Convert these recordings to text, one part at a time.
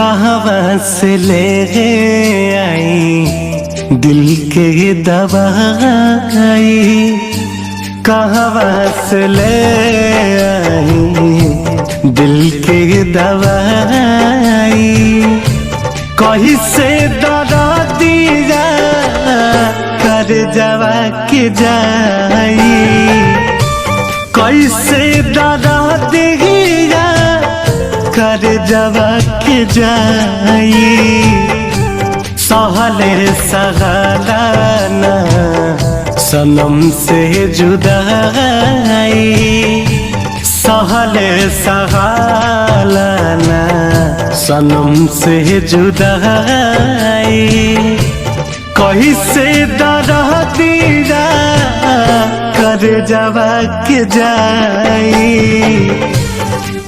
कहाँ से ले आई दिल के दवाई, कहाँ से ले आई दिल के दवाई। कहीं से दरा दिया कर जवा के जाई, कैसे दरा दिया कर जवा के जाई। सहले सहलाना सनम से जुदाई, सहले सहलाना सनम से जुदाई। कहीं से दरा दिया कर जवा के जाई,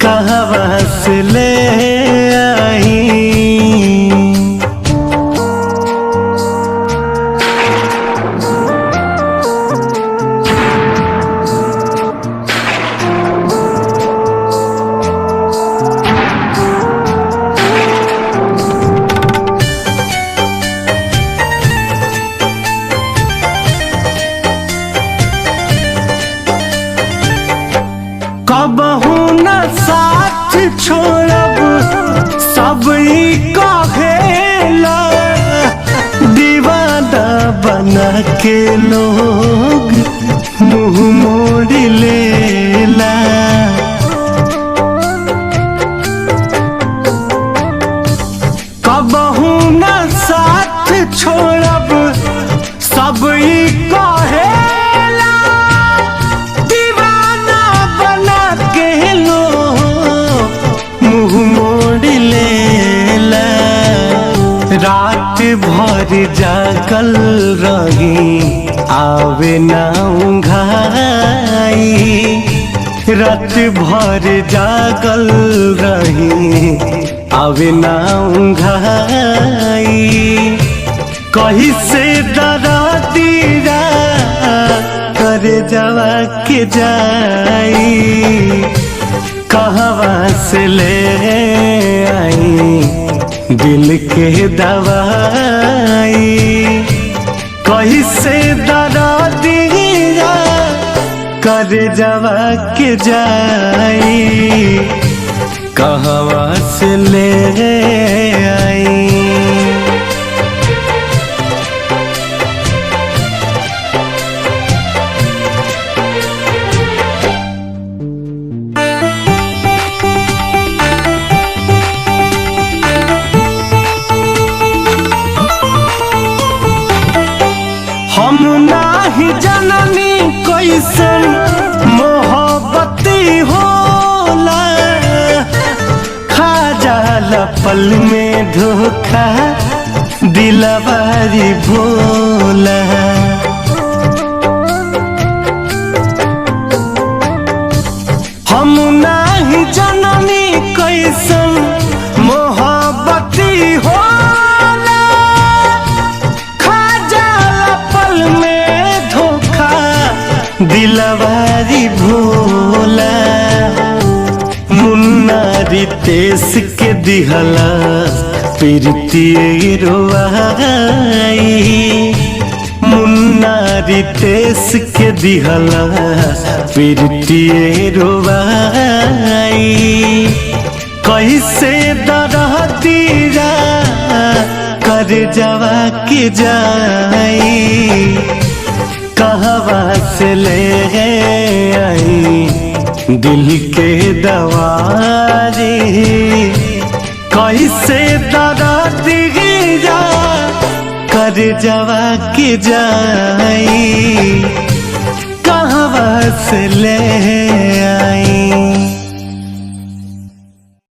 कहाँ से ले आई। कबहू न साथ छोड़ब सब कहेला, दीवाना बना के लोग मुँह मोड़ लेला। कबहू न साथ छोड़ब सब कहेला, दीवाना बना के लोग मुँह मोड़ लेला। रात भर जागल रही आवे ना उंघाई, रात भर जागल रही आवे ना उंघाई। कहीं से दरा दिया कर जवा के जाई, कहाँ से ले आई दिल के दवाई। कहीं से दरा दिया कर जवा के जाई, कहाँ से ले आई। हम नाही जननी कैसन मोहब्बती होला, खा जाला पल में धोखा दिलवारी भोला। हम नाही जननी कैसन मोहब्बती होला, दिलवारी भोला। मुन्ना रितेश के दिहला प्रीति रोवाई, मुन्ना रितेश के दिहला प्रीति रोवाई। कैसे दरा दिया कर जवा के जाई, कहाँ से ले आई दिल के दवाई। कैसे दरा दिया कर जवा के जाई, कहाँ से ले आई।